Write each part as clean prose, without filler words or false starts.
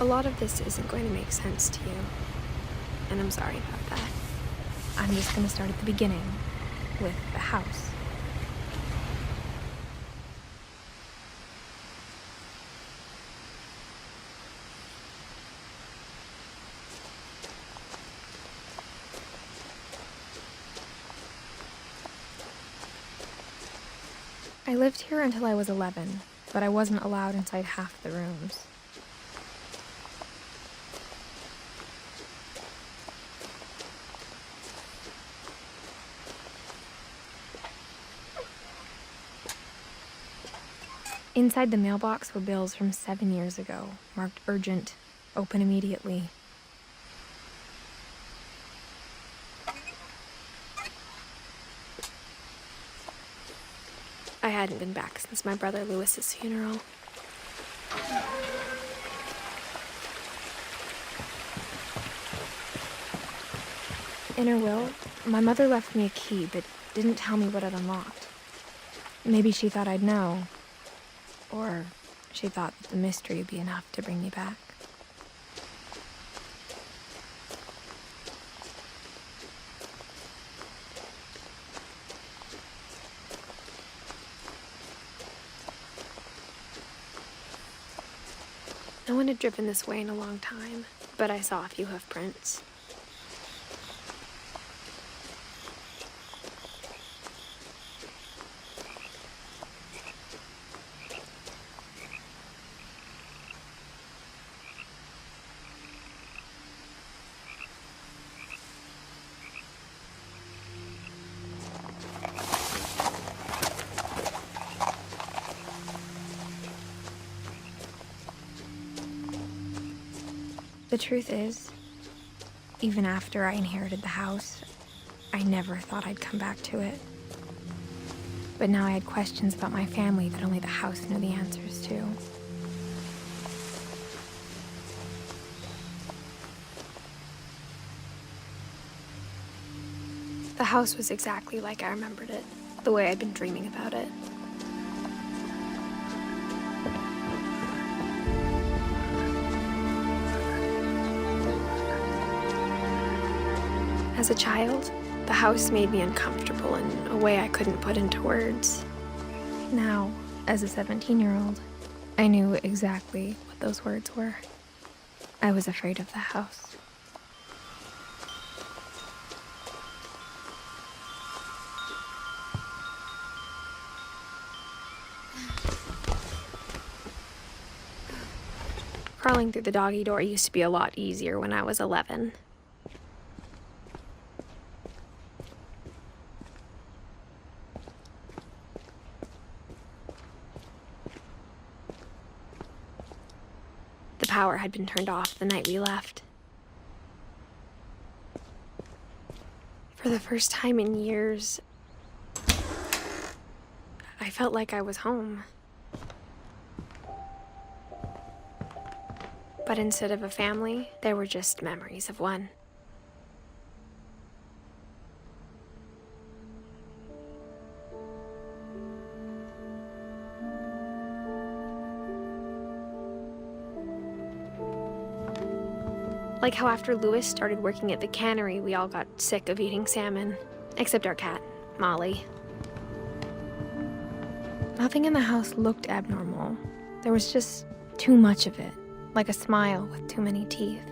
A lot of this isn't going to make sense to you, and I'm sorry about that. I'm just going to start at the beginning, with the house. I lived here until I was 11, but I wasn't allowed inside half the rooms. Inside the mailbox were bills from 7 years ago, marked urgent, open immediately. I hadn't been back since my brother Lewis's funeral. In her will, my mother left me a key, but didn't tell me what it unlocked. Maybe she thought I'd know. Or she thought that the mystery would be enough to bring me back. No one had driven this way in a long time, but I saw a few hoof prints. The truth is, even after I inherited the house, I never thought I'd come back to it. But now I had questions about my family that only the house knew the answers to. The house was exactly like I remembered it, the way I'd been dreaming about it. As a child, the house made me uncomfortable in a way I couldn't put into words. Now, as a 17-year-old, I knew exactly what those words were. I was afraid of the house. Crawling through the doggy door used to be a lot easier when I was 11. The power had been turned off the night we left. For the first time in years, I felt like I was home. But instead of a family, there were just memories of one. Like how after Lewis started working at the cannery, we all got sick of eating salmon. Except our cat, Molly. Nothing in the house looked abnormal. There was just too much of it, like a smile with too many teeth.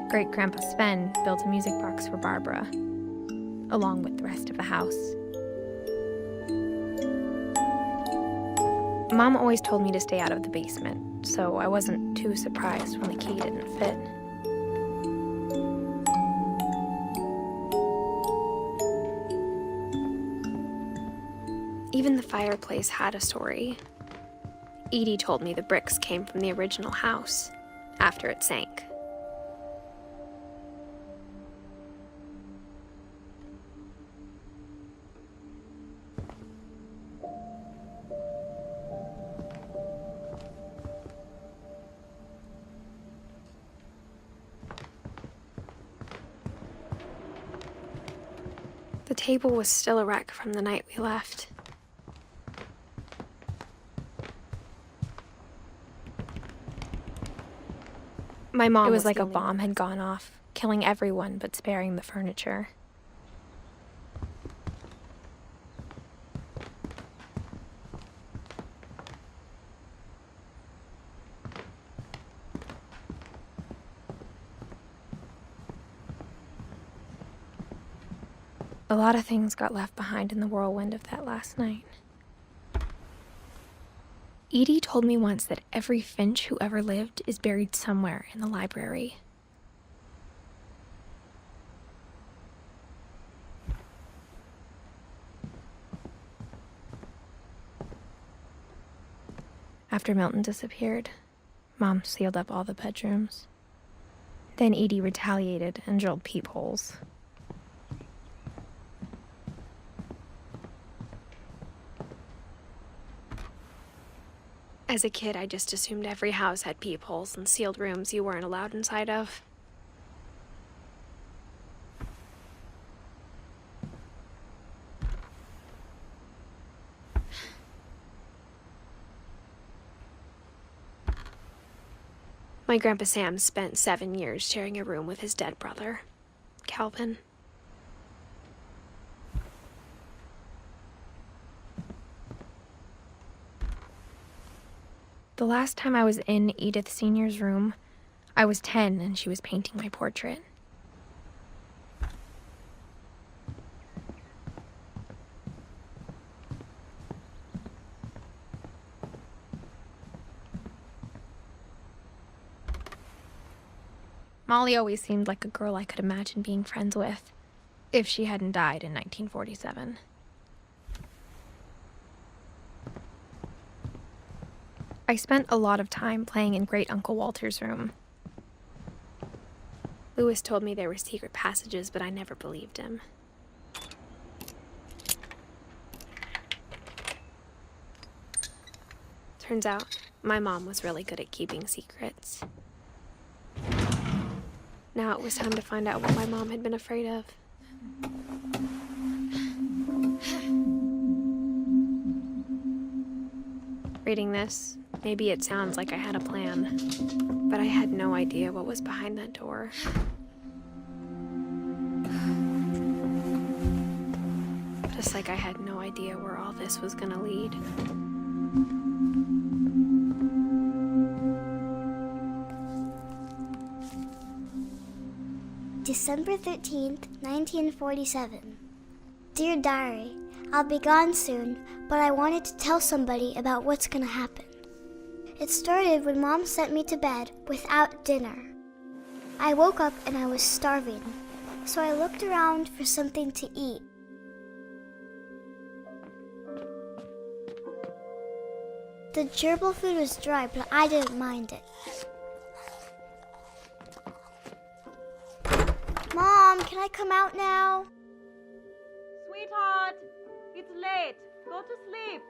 Great-Grandpa Sven built a music box for Barbara, along with the rest of the house. Mom always told me to stay out of the basement, so I wasn't too surprised when the key didn't fit. Even the fireplace had a story. Edie told me the bricks came from the original house, after it sank. The table was still a wreck from the night we left. My mom It was like a bomb had gone off, killing everyone but sparing the furniture. A lot of things got left behind in the whirlwind of that last night. Edie told me once that every Finch who ever lived is buried somewhere in the library. After Milton disappeared, Mom sealed up all the bedrooms. Then Edie retaliated and drilled peepholes. As a kid, I just assumed every house had peepholes and sealed rooms you weren't allowed inside of. My Grandpa Sam spent 7 years sharing a room with his dead brother, Calvin. The last time I was in Edith Sr.'s room, I was 10 and she was painting my portrait. Molly always seemed like a girl I could imagine being friends with, if she hadn't died in 1947. I spent a lot of time playing in Great Uncle Walter's room. Lewis told me there were secret passages, but I never believed him. Turns out, my mom was really good at keeping secrets. Now it was time to find out what my mom had been afraid of. Reading this, maybe it sounds like I had a plan, but I had no idea what was behind that door. Just like I had no idea where all this was gonna lead. December 13th, 1947. Dear Diary, I'll be gone soon, but I wanted to tell somebody about what's gonna happen. It started when Mom sent me to bed without dinner. I woke up and I was starving, so I looked around for something to eat. The gerbil food was dry, but I didn't mind it. Mom, can I come out now? Sweetheart, it's late. Go to sleep.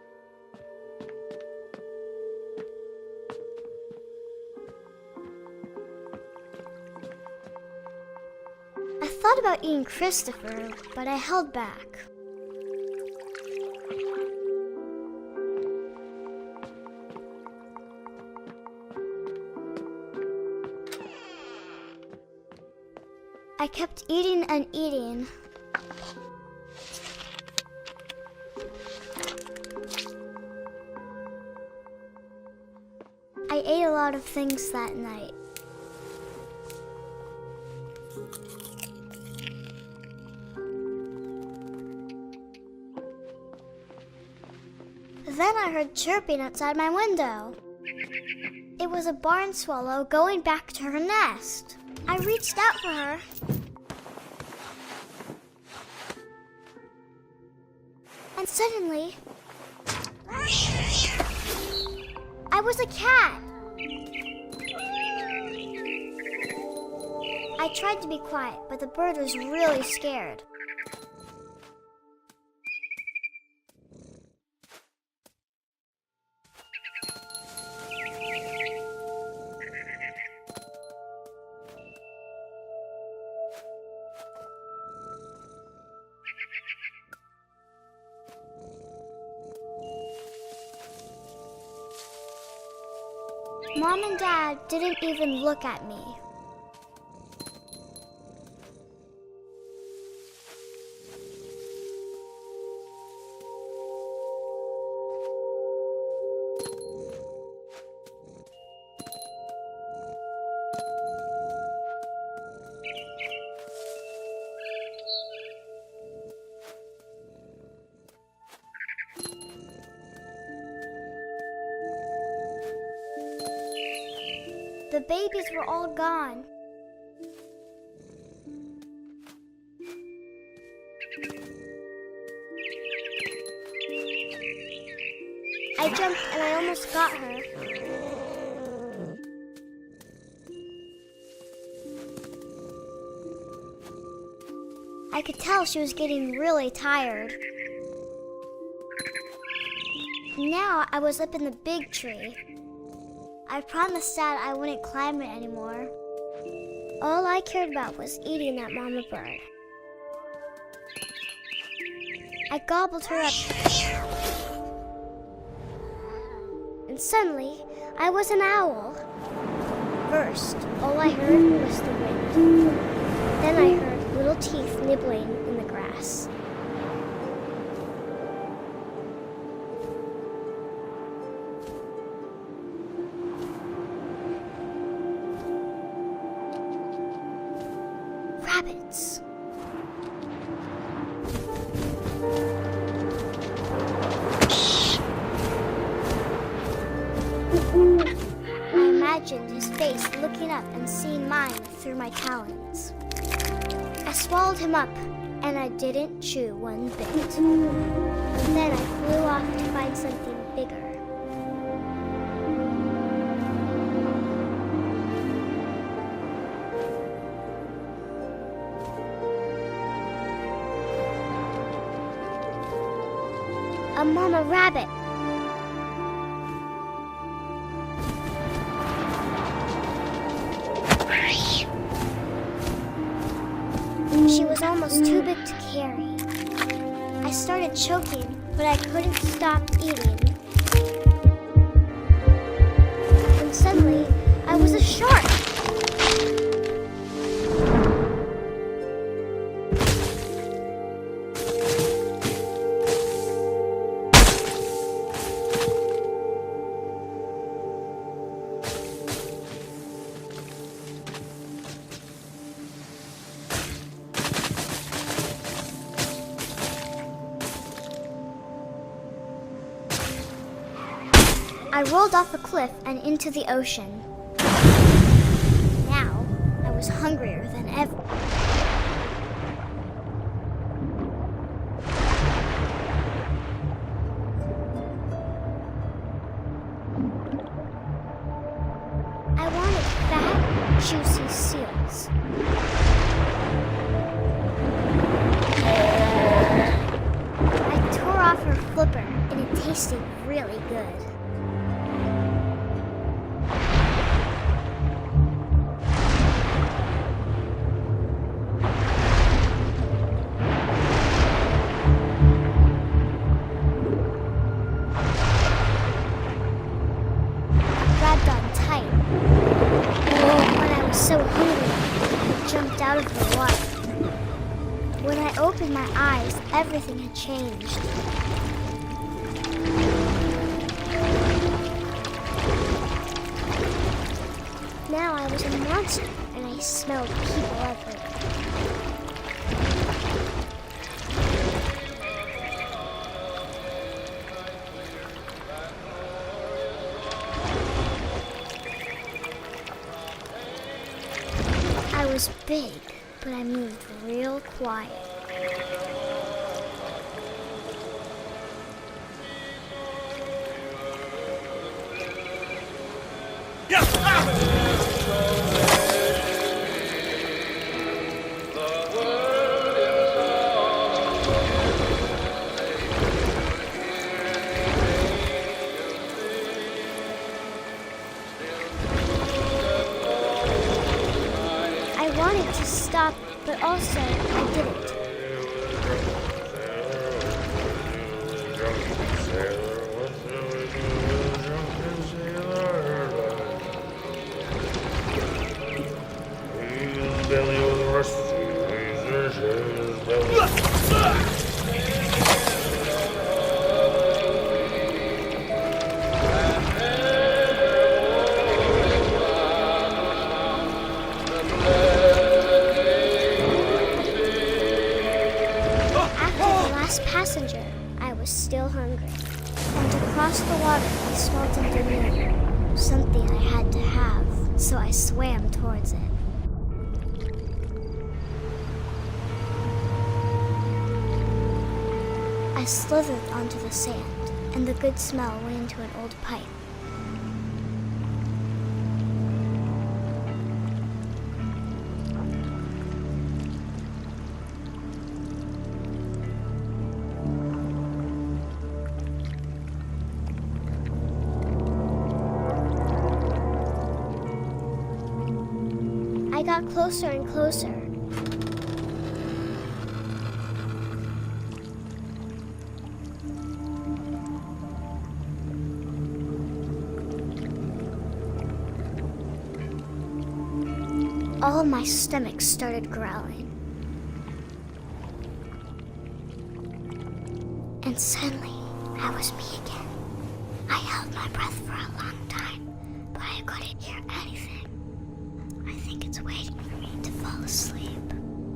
I thought about eating Christopher, but I held back. I kept eating and eating. I ate a lot of things that night. Then I heard chirping outside my window. It was a barn swallow going back to her nest. I reached out for her. And suddenly, I was a cat. I tried to be quiet, but the bird was really scared. Mom and Dad didn't even look at me. The babies were all gone. I jumped and I almost got her. I could tell she was getting really tired. Now I was up in the big tree. I promised Dad I wouldn't climb it anymore. All I cared about was eating that mama bird. I gobbled her up. And suddenly, I was an owl. First, all I heard was the wind. Then I heard little teeth nibbling in the grass. Rabbits. I imagined his face looking up and seeing mine through my talons. I swallowed him up, and I didn't chew one bit. And then I flew off to find something bigger. A mama rabbit. She was almost too big to carry. I started choking, but I couldn't stop eating. And suddenly, I was a shark. I rolled off a cliff and into the ocean. Now, I was hungrier than ever. I wanted fat, juicy seals. I tore off her flipper, and it tasted really good. So hungry, I jumped out of the water. When I opened my eyes, everything had changed. Now I was a monster, and I smelled people everywhere. I was big, but I moved real quiet. I wanted to stop, but also I didn't. Passenger, I was still hungry. And across the water, I smelled something new. Something I had to have. so I swam towards it. I slithered onto the sand, and the good smell went into an old pipe. I got closer and closer. All of my stomach started growling. And suddenly, I was me again. I held my breath for a long time, but I couldn't hear anything. I think it's waiting for me to fall asleep.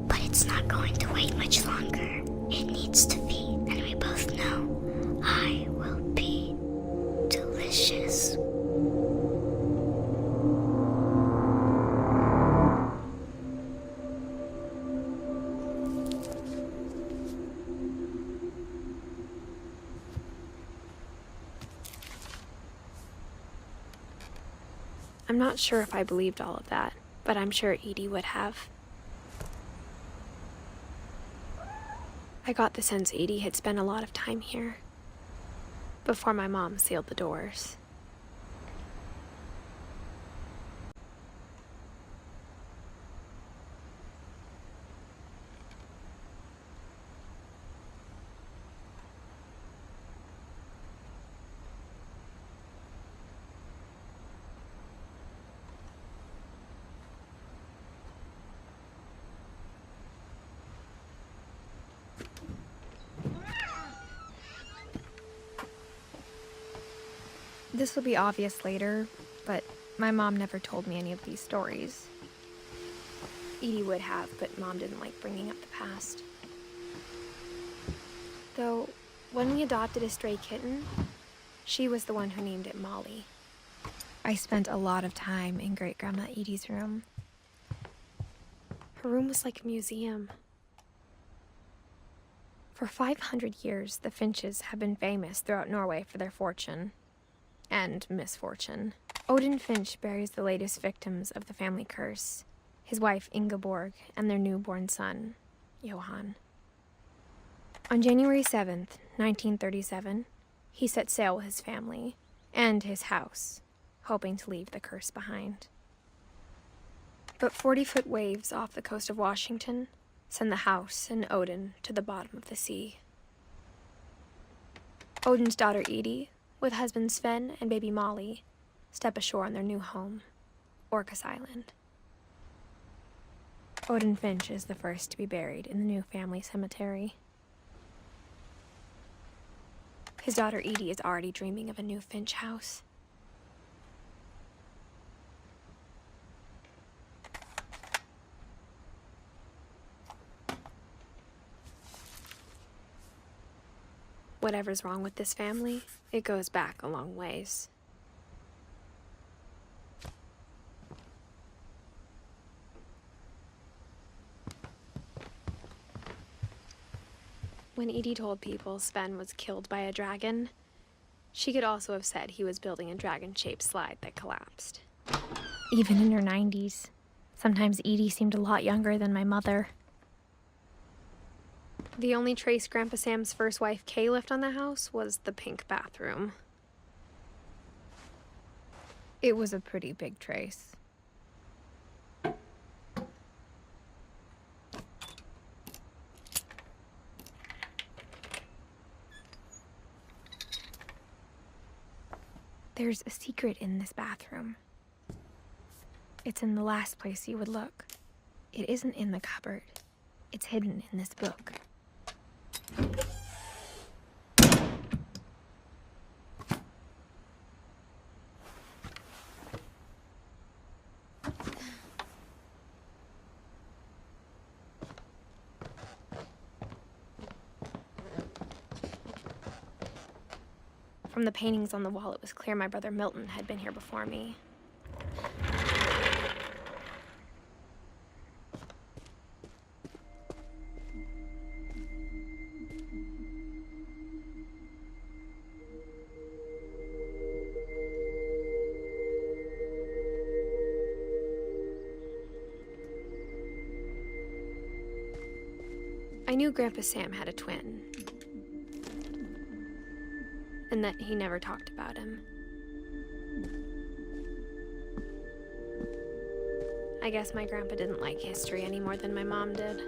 But it's not going to wait much longer. It needs to feed, and we both know I will be delicious. I'm not sure if I believed all of that, but I'm sure Edie would have. I got the sense Edie had spent a lot of time here, before my mom sealed the doors. This will be obvious later, but my mom never told me any of these stories. Edie would have, but Mom didn't like bringing up the past. Though, when we adopted a stray kitten, she was the one who named it Molly. I spent a lot of time in Great-Grandma Edie's room. Her room was like a museum. For 500 years, the Finches have been famous throughout Norway for their fortune. And misfortune. Odin Finch buries the latest victims of the family curse, his wife Ingeborg and their newborn son, Johan. On January 7th, 1937, he set sail with his family and his house, hoping to leave the curse behind. But 40-foot waves off the coast of Washington send the house and Odin to the bottom of the sea. Odin's daughter Edie, with husband Sven and baby Molly, step ashore on their new home, Orcas Island. Odin Finch is the first to be buried in the new family cemetery. His daughter Edie is already dreaming of a new Finch house. Whatever's wrong with this family, it goes back a long ways. When Edie told people Sven was killed by a dragon, she could also have said he was building a dragon-shaped slide that collapsed. Even in her 90s, sometimes Edie seemed a lot younger than my mother. The only trace Grandpa Sam's first wife, Kay, left on the house was the pink bathroom. It was a pretty big trace. There's a secret in this bathroom. It's in the last place you would look. It isn't in the cupboard. It's hidden in this book. From the paintings on the wall, it was clear my brother Milton had been here before me. I knew Grandpa Sam had a twin, and that he never talked about him. I guess my grandpa didn't like history any more than my mom did.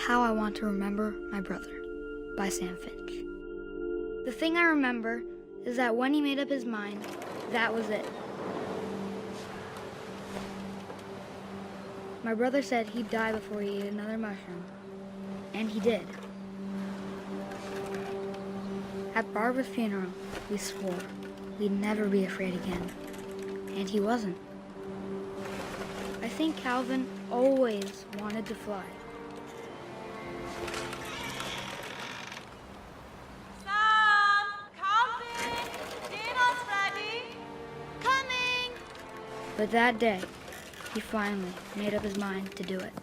How I Want to Remember My Brother by Sam Finch. The thing I remember is that when he made up his mind, that was it. My brother said he'd die before he ate another mushroom, and he did. At Barbara's funeral, we swore we'd never be afraid again, and he wasn't. I think Calvin always wanted to fly. Sam! Calvin! Dinner's ready! Coming! But that day, he finally made up his mind to do it.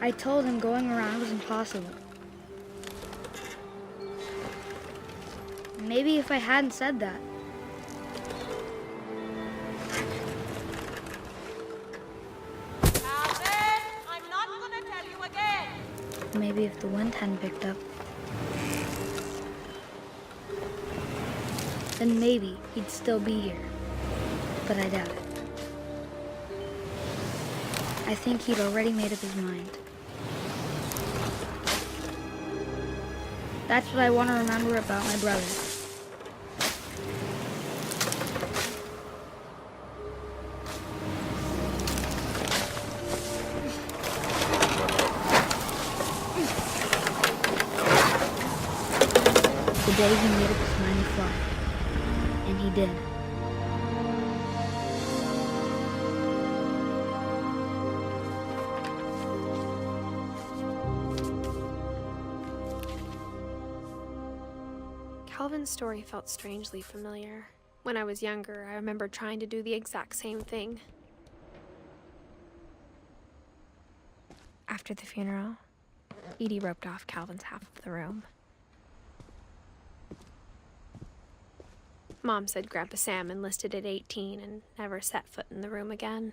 I told him going around was impossible. Maybe if I hadn't said that, Calvin! I'm not gonna tell you again! maybe if the wind hadn't picked up, then maybe he'd still be here. But I doubt it. I think he'd already made up his mind. That's what I want to remember about my brother. The day he made up his mind to fly. And he did. Calvin's story felt strangely familiar. When I was younger, I remember trying to do the exact same thing. After the funeral, Edie roped off Calvin's half of the room. Mom said Grandpa Sam enlisted at 18 and never set foot in the room again.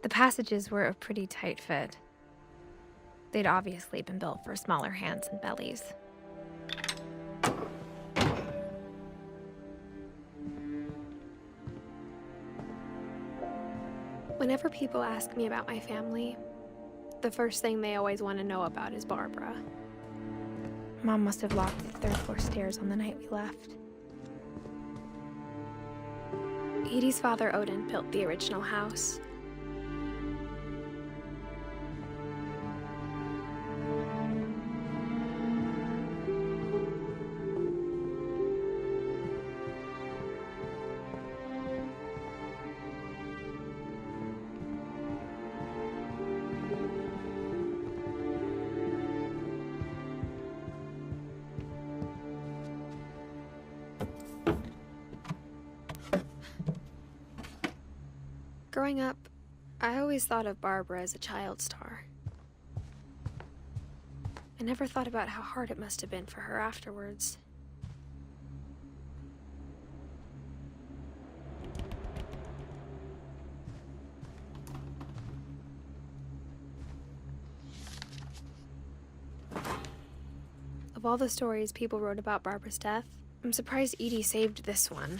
The passages were a pretty tight fit. They'd obviously been built for smaller hands and bellies. Whenever people ask me about my family, the first thing they always want to know about is Barbara. Mom must have locked the third floor stairs on the night we left. Edie's father, Odin, built the original house. Growing up, I always thought of Barbara as a child star. I never thought about how hard it must have been for her afterwards. Of all the stories people wrote about Barbara's death, I'm surprised Edie saved this one.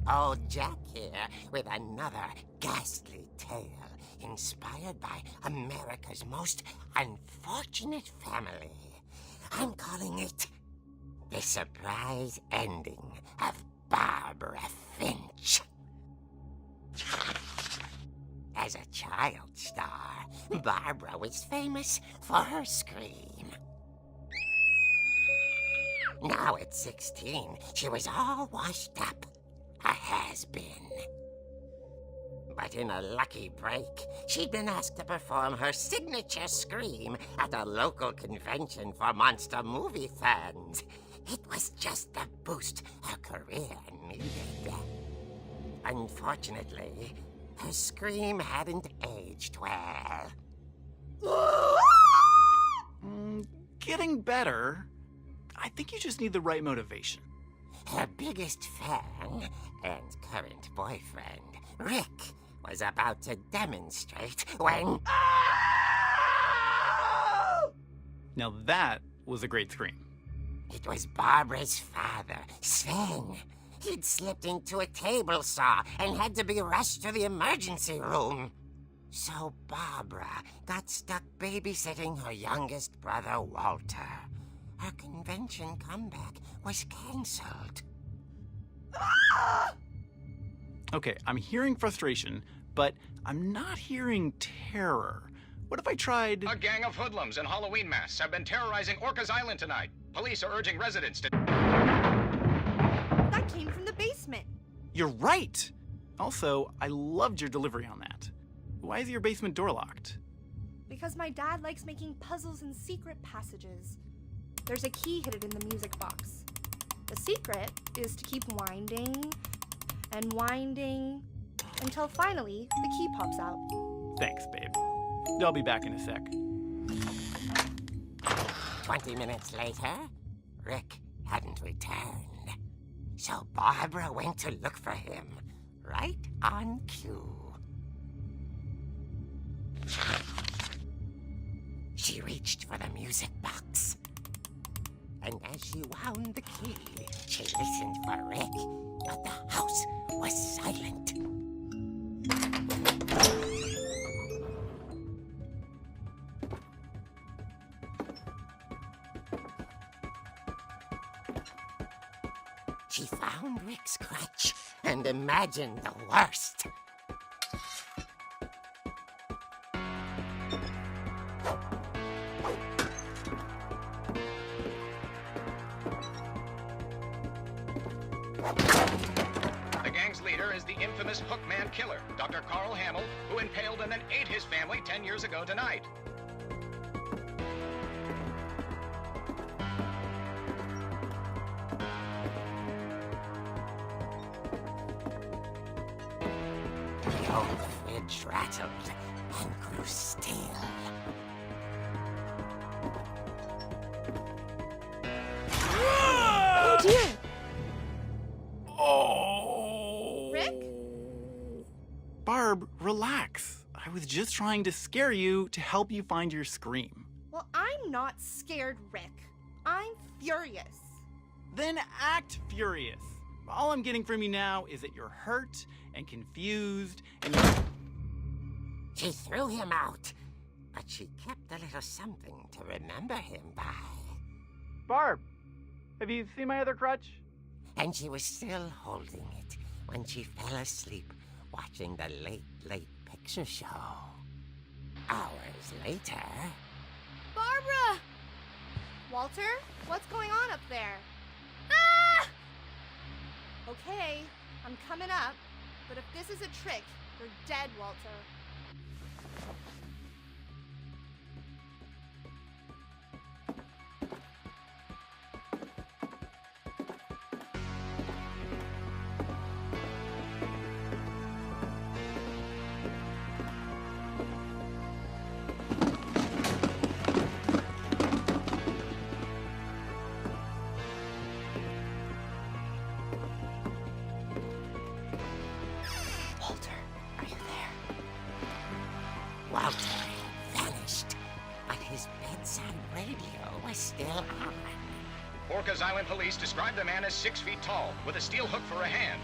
Old Jack here with another ghastly tale inspired by America's most unfortunate family. I'm calling it The Surprise Ending of Barbara Finch. As a child star, Barbara was famous for her scream. Now at 16, she was all washed up. A has-been. But in a lucky break, she'd been asked to perform her signature scream at a local convention for monster movie fans. It was just the boost her career needed. Unfortunately, her scream hadn't aged well. Getting better. I think you just need the right motivation. Her biggest fan and current boyfriend, Rick, was about to demonstrate when... Now that was a great scream. It was Barbara's father, Sven. He'd slipped into a table saw and had to be rushed to the emergency room. So Barbara got stuck babysitting her youngest brother, Walter. Her convention comeback was cancelled. Okay, I'm hearing frustration, but I'm not hearing terror. What if I tried... A gang of hoodlums in Halloween masks have been terrorizing Orcas Island tonight. Police are urging residents to... That came from the basement. You're right! Also, I loved your delivery on that. Why is your basement door locked? Because my dad likes making puzzles and secret passages. There's a key hidden in the music box. The secret is to keep winding and winding until finally the key pops out. Thanks, babe. I'll be back in a sec. 20 minutes later, Rick hadn't returned. So Barbara went to look for him, right on cue. She reached for the music box. And as she wound the key, she listened for Rick, but the house was silent. She found Rick's crutch and imagined the worst. The gang's leader is the infamous Hookman killer, Dr. Carl Hamill, who impaled and then ate his family 10 years ago tonight. The old fridge rattled and grew still. Oh dear! Oh! Rick? Barb, relax. I was just trying to scare you to help you find your scream. Well, I'm not scared, Rick. I'm furious. Then act furious. All I'm getting from you now is that you're hurt and confused and you're... She threw him out, but she kept a little something to remember him by. Barb, have you seen my other crutch? And she was still holding it when she fell asleep watching the late picture show. Hours later... Barbara! Walter, what's going on up there? Ah! Okay, I'm coming up, but if this is a trick, you're dead, Walter. Walter had vanished, but his bedside radio was still on. Orcas Island police describe the man as 6 feet tall, with a steel hook for a hand.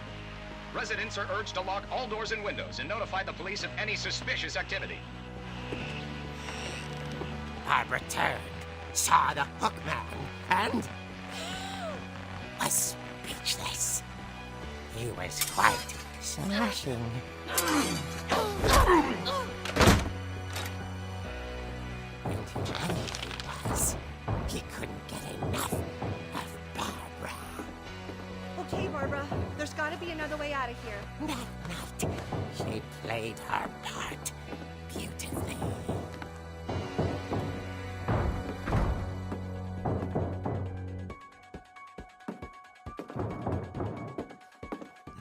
Residents are urged to lock all doors and windows and notify the police of any suspicious activity. Barbara turned, saw the hook man, and was speechless. He was quite slashing. And where he was, he couldn't get enough of Barbara. Okay, Barbara, there's gotta be another way out of here. That night, she played her part beautifully.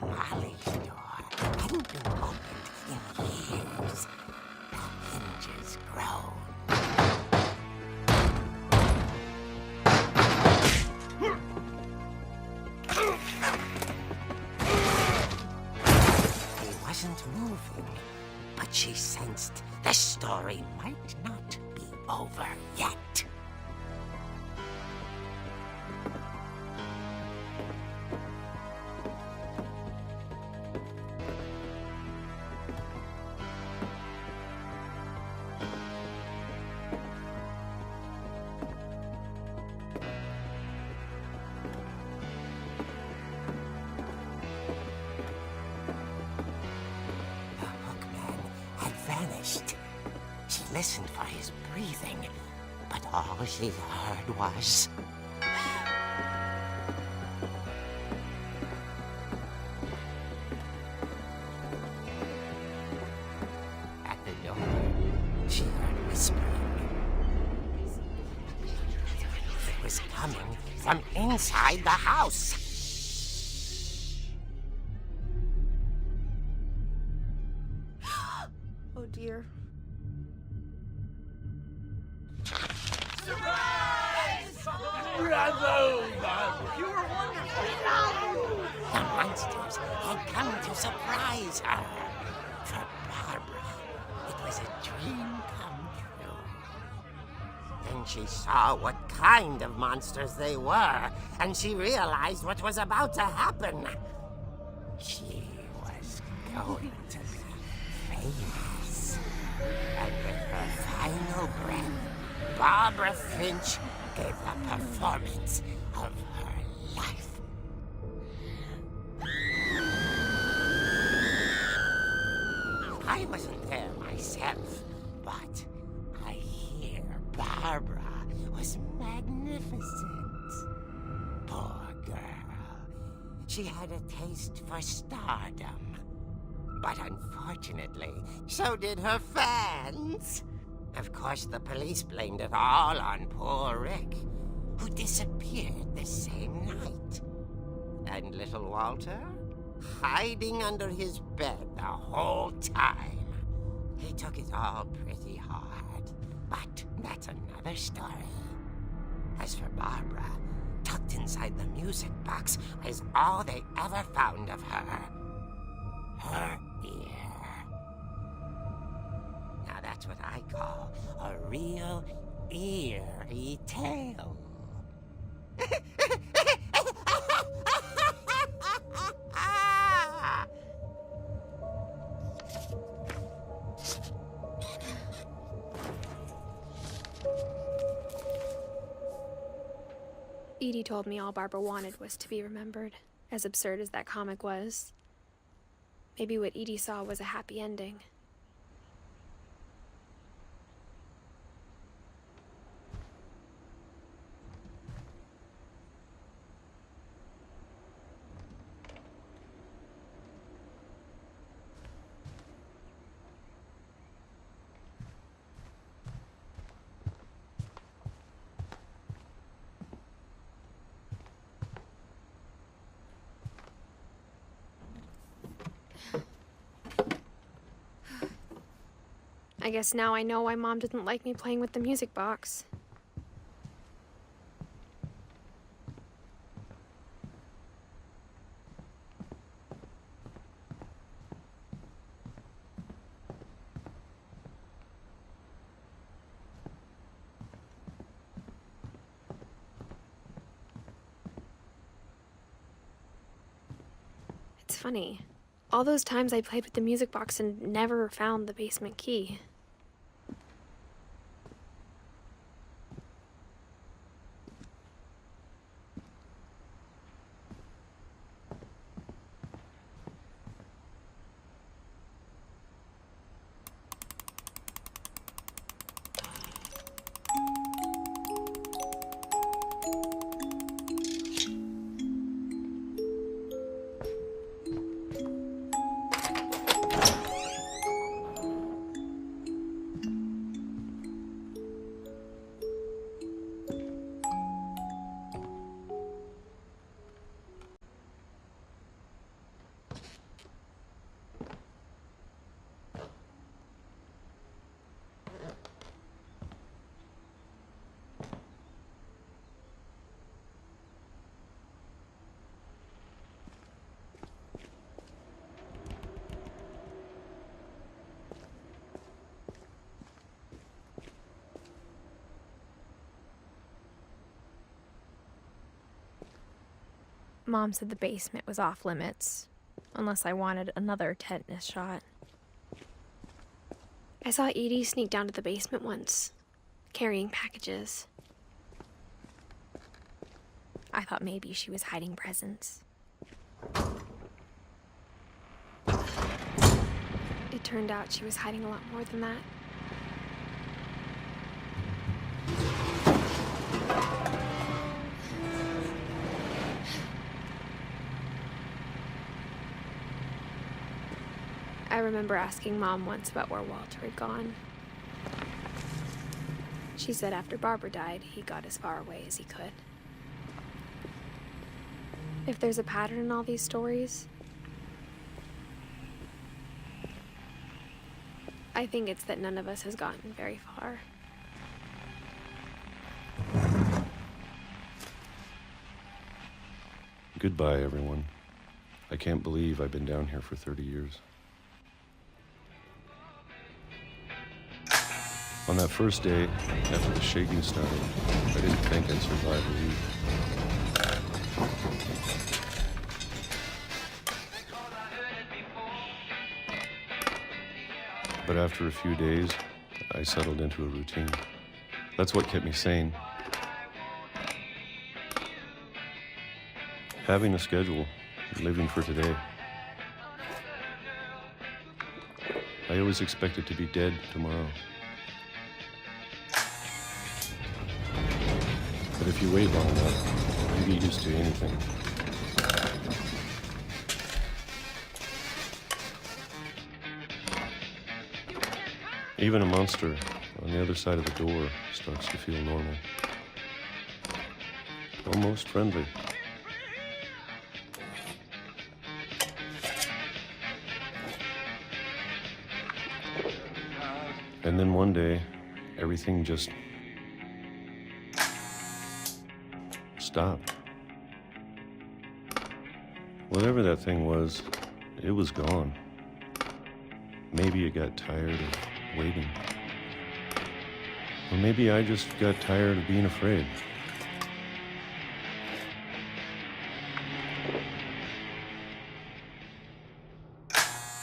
Molly's door hadn't been opened in years. The hinges groaned. He wasn't moving, but she sensed the story might not be over yet. The hookman had vanished. She listened for his breathing, but all she heard was... At the door, she heard whispering. It was coming from inside the house. Oh dear. The monsters had come to surprise her. For Barbara, it was a dream come true. Then she saw what kind of monsters they were, and she realized what was about to happen. She was going to be famous. And with her final breath, Barbara Finch gave the performance of her life. I wasn't there myself, but I hear Barbara was magnificent. Poor girl. She had a taste for stardom. But unfortunately, so did her fans. Of course, the police blamed it all on poor Rick, who disappeared the same night. And little Walter? Hiding under his bed the whole time. He took it all pretty hard, but that's another story. As for Barbara, tucked inside the music box was all they ever found of her. Her ear. Now that's what I call a real eerie tale. Edie told me all Barbara wanted was to be remembered, as absurd as that comic was. Maybe what Edie saw was a happy ending. I guess now I know why Mom didn't like me playing with the music box. It's funny. All those times I played with the music box and never found the basement key. Mom said the basement was off limits, unless I wanted another tetanus shot. I saw Edie sneak down to the basement once, carrying packages. I thought maybe she was hiding presents. It turned out she was hiding a lot more than that. I remember asking Mom once about where Walter had gone. She said after Barbara died, he got as far away as he could. If there's a pattern in all these stories, I think it's that none of us has gotten very far. Goodbye, everyone. I can't believe I've been down here for 30 years. On that first day, after the shaking started, I didn't think I'd survive a week. But after a few days, I settled into a routine. That's what kept me sane. Having a schedule, living for today. I always expected to be dead tomorrow. But if you wait long enough, you get used to anything. Even a monster on the other side of the door starts to feel normal. Almost friendly. And then one day, everything just stopped. Whatever that thing was, it was gone. Maybe it got tired of waiting. Or maybe I just got tired of being afraid.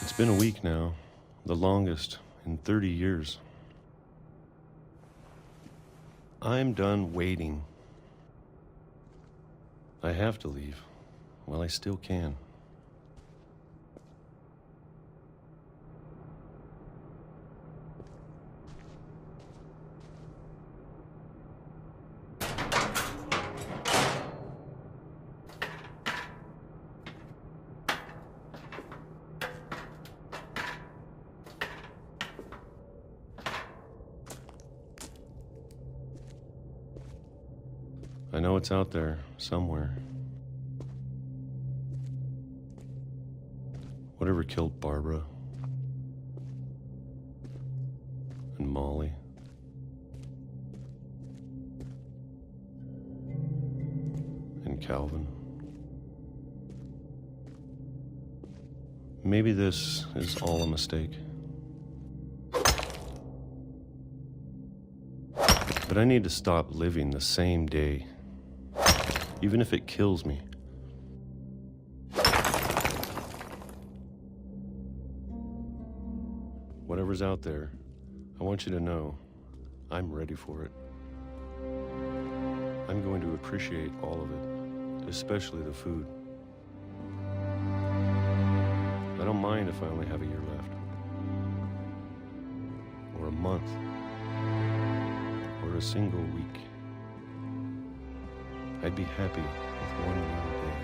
It's been a week now, the longest in 30 years. I'm done waiting. I have to leave. Well, I still can. I know it's out there, somewhere. Whatever killed Barbara and Molly and Calvin. Maybe this is all a mistake. But I need to stop living the same day, even if it kills me. Whatever's out there, I want you to know I'm ready for it. I'm going to appreciate all of it, especially the food. I don't mind if I only have a year left, or a month, or a single week. I'd be happy with 1 more day.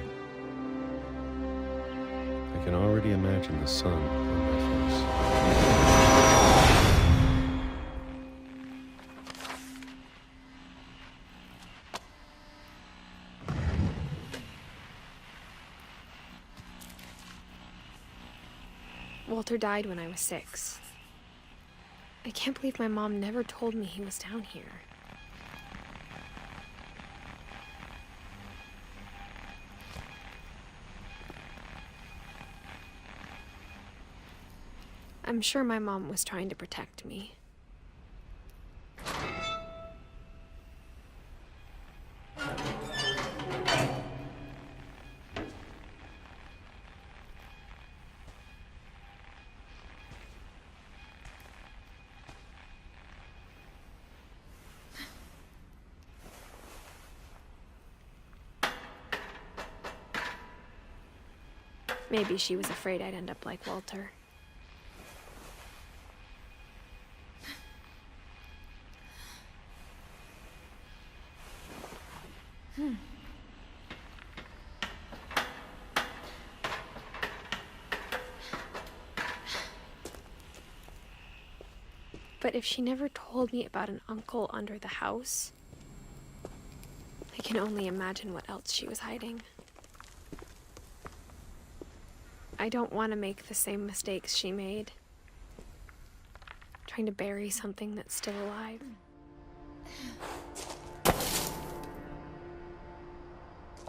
I can already imagine the sun on my face. Walter died when I was 6. I can't believe my mom never told me he was down here. I'm sure my mom was trying to protect me. Maybe she was afraid I'd end up like Walter. But if she never told me about an uncle under the house, I can only imagine what else she was hiding. I don't want to make the same mistakes she made, trying to bury something that's still alive.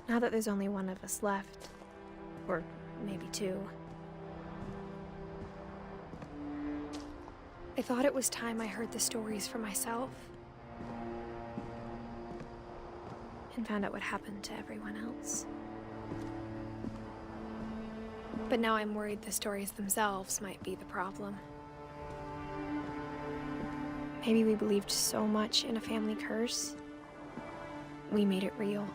Now that there's only one of us left, or maybe two, I thought it was time I heard the stories for myself and found out what happened to everyone else. But now I'm worried the stories themselves might be the problem. Maybe we believed so much in a family curse, we made it real.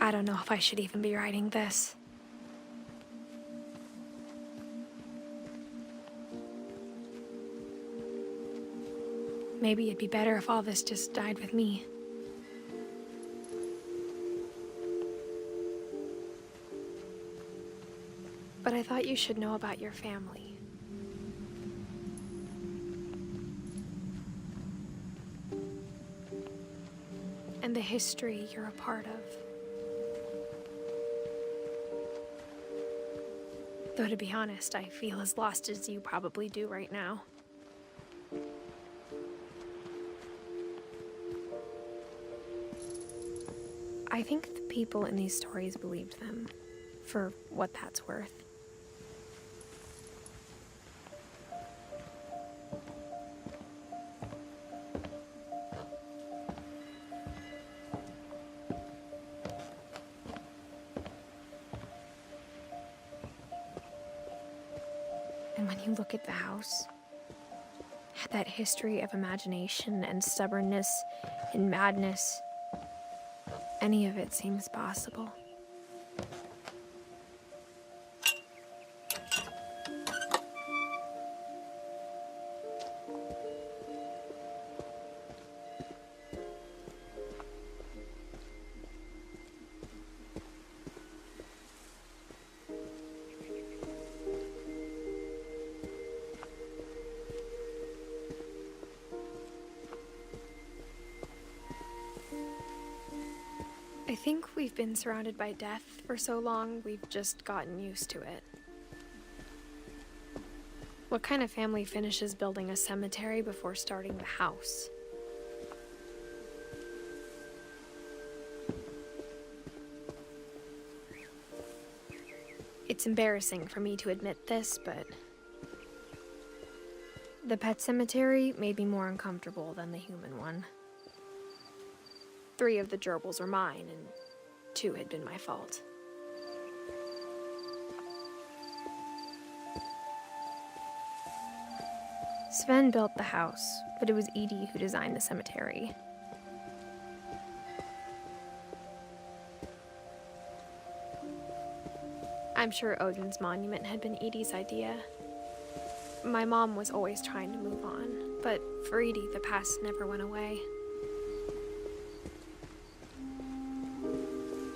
I don't know if I should even be writing this. Maybe it'd be better if all this just died with me. But I thought you should know about your family. And the history you're a part of. Though to be honest, I feel as lost as you probably do right now. I think the people in these stories believed them, for what that's worth. And when you look at the house, that history of imagination and stubbornness and madness, any of it seems possible. I I think we've been surrounded by death for so long, we've just gotten used to it. What kind of family finishes building a cemetery before starting the house? It's embarrassing for me to admit this, but the pet cemetery made me more uncomfortable than the human one. 3 of the gerbils are mine, and 2 had been my fault. Sven built the house, but it was Edith who designed the cemetery. I'm sure Odin's monument had been Edith's idea. My mom was always trying to move on, but for Edith, the past never went away.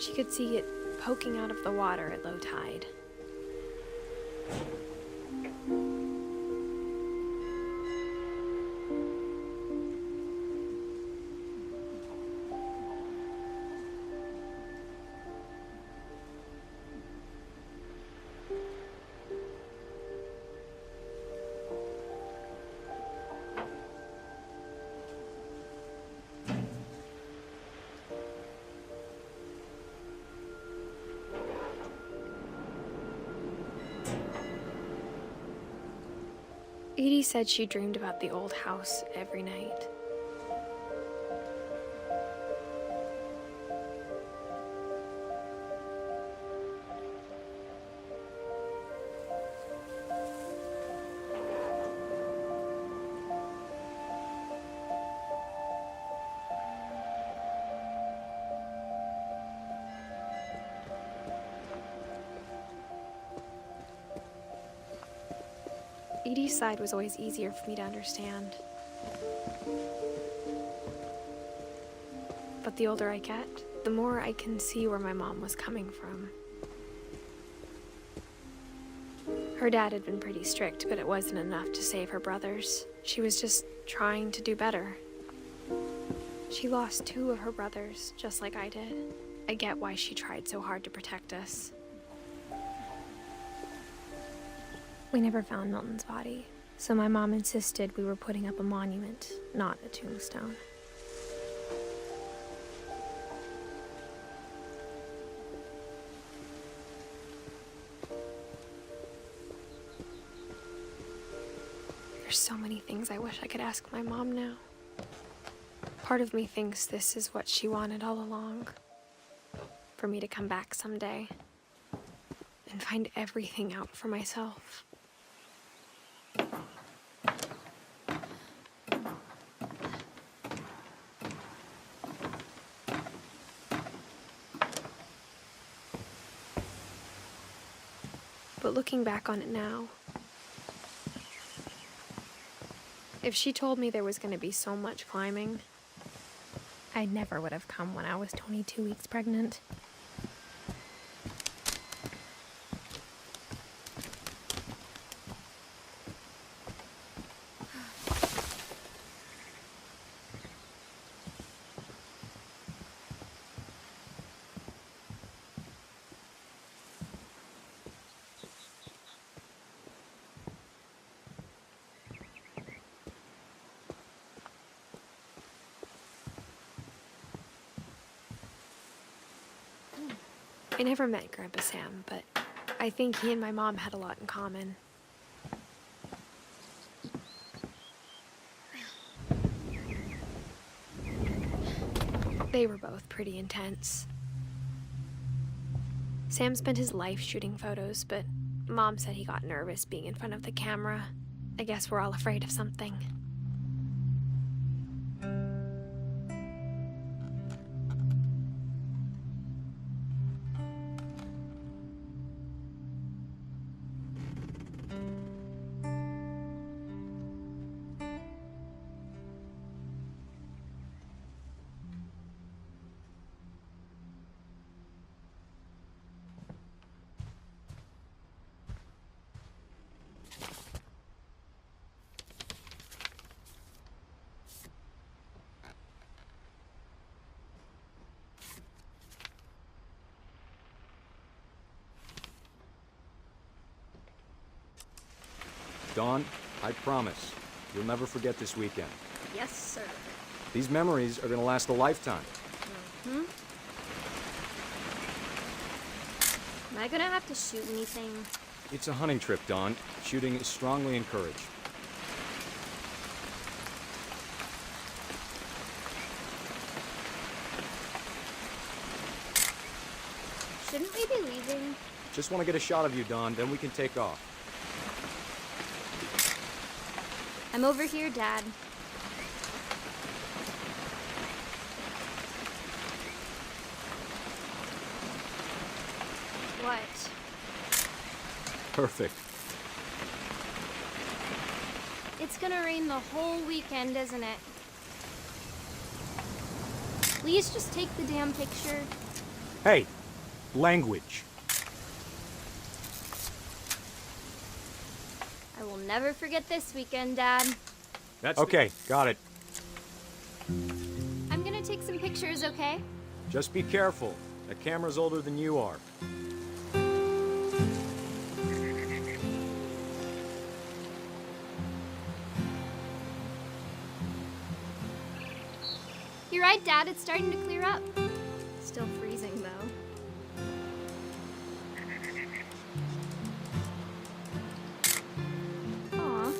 She could see it poking out of the water at low tide. Edie said she dreamed about the old house every night. Edie's side was always easier for me to understand. But the older I get, the more I can see where my mom was coming from. Her dad had been pretty strict, but it wasn't enough to save her brothers. She was just trying to do better. She lost 2 of her brothers, just like I did. I get why she tried so hard to protect us. We never found Milton's body, so my mom insisted we were putting up a monument, not a tombstone. There's so many things I wish I could ask my mom now. Part of me thinks this is what she wanted all along. For me to come back someday and find everything out for myself. But looking back on it now, if she told me there was going to be so much climbing, I never would have come when I was 22 weeks pregnant. I never met Grandpa Sam, but I think he and my mom had a lot in common. They were both pretty intense. Sam spent his life shooting photos, but Mom said he got nervous being in front of the camera. I guess we're all afraid of something. Dawn, I promise, you'll never forget this weekend. Yes, sir. These memories are gonna last a lifetime. Hmm? Am I gonna have to shoot anything? It's a hunting trip, Dawn. Shooting is strongly encouraged. Shouldn't we be leaving? Just want to get a shot of you, Dawn, then we can take off. I'm over here, Dad. What? Perfect. It's gonna rain the whole weekend, isn't it? Please just take the damn picture. Hey, language. I will never forget this weekend, Dad. That's okay, got it. I'm gonna take some pictures, okay? Just be careful. That camera's older than you are. You're right, Dad. It's starting to clear up. Still freezing, though. Aw.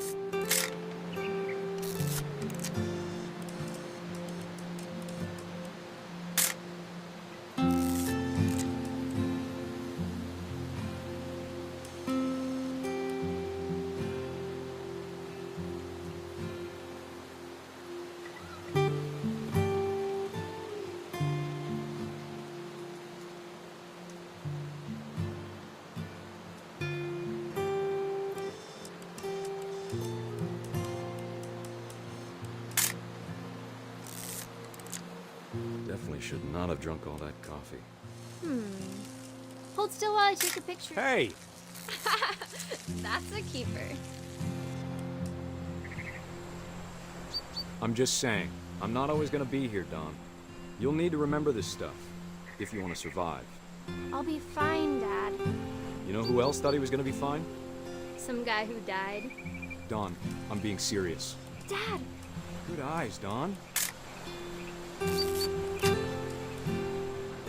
Definitely should not have drunk all that coffee. Hold still while I take a picture. Hey! That's a keeper. I'm just saying, I'm not always gonna be here, Dawn. You'll need to remember this stuff, if you want to survive. I'll be fine, Dad. You know who else thought he was gonna be fine? Some guy who died. Dawn, I'm being serious. Dad! Good eyes, Dawn.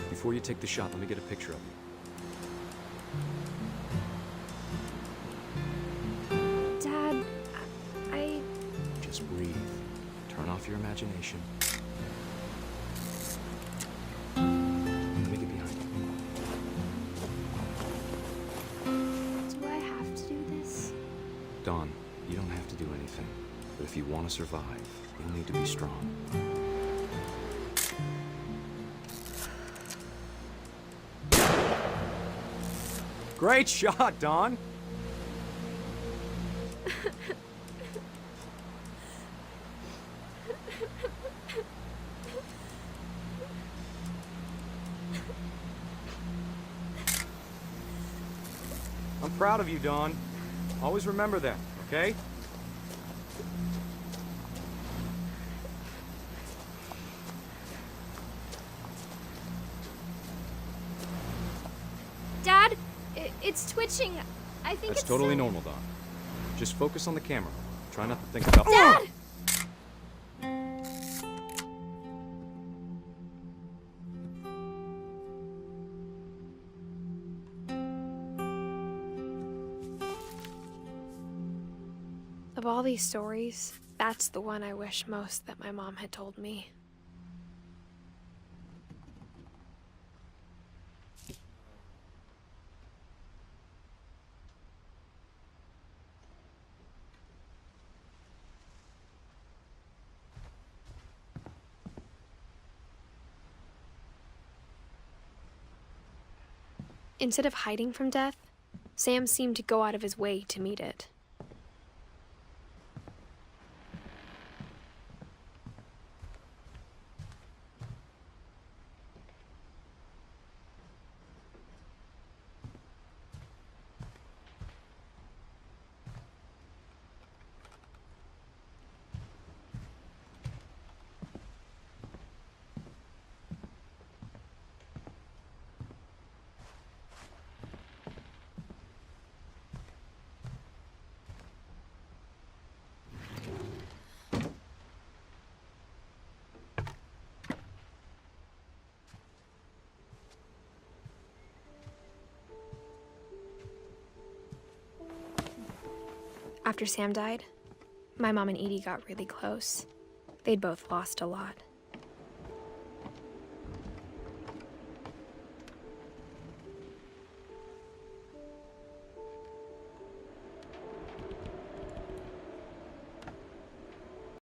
Before you take the shot, let me get a picture of you. Dad, I... Just breathe. Turn off your imagination. Let me get behind you. Do I have to do this? Dawn, you don't have to do anything. But if you want to survive, you'll need to be strong. Great shot, Dawn! I'm proud of you, Dawn. Always remember that, okay? Dad, it's twitching. I think That's it's totally some- normal, Dawn. Just focus on the camera. Try not to think about— Dad! Of all these stories, that's the one I wish most that my mom had told me. Instead of hiding from death, Sam seemed to go out of his way to meet it. After Sam died, my mom and Edie got really close. They'd both lost a lot.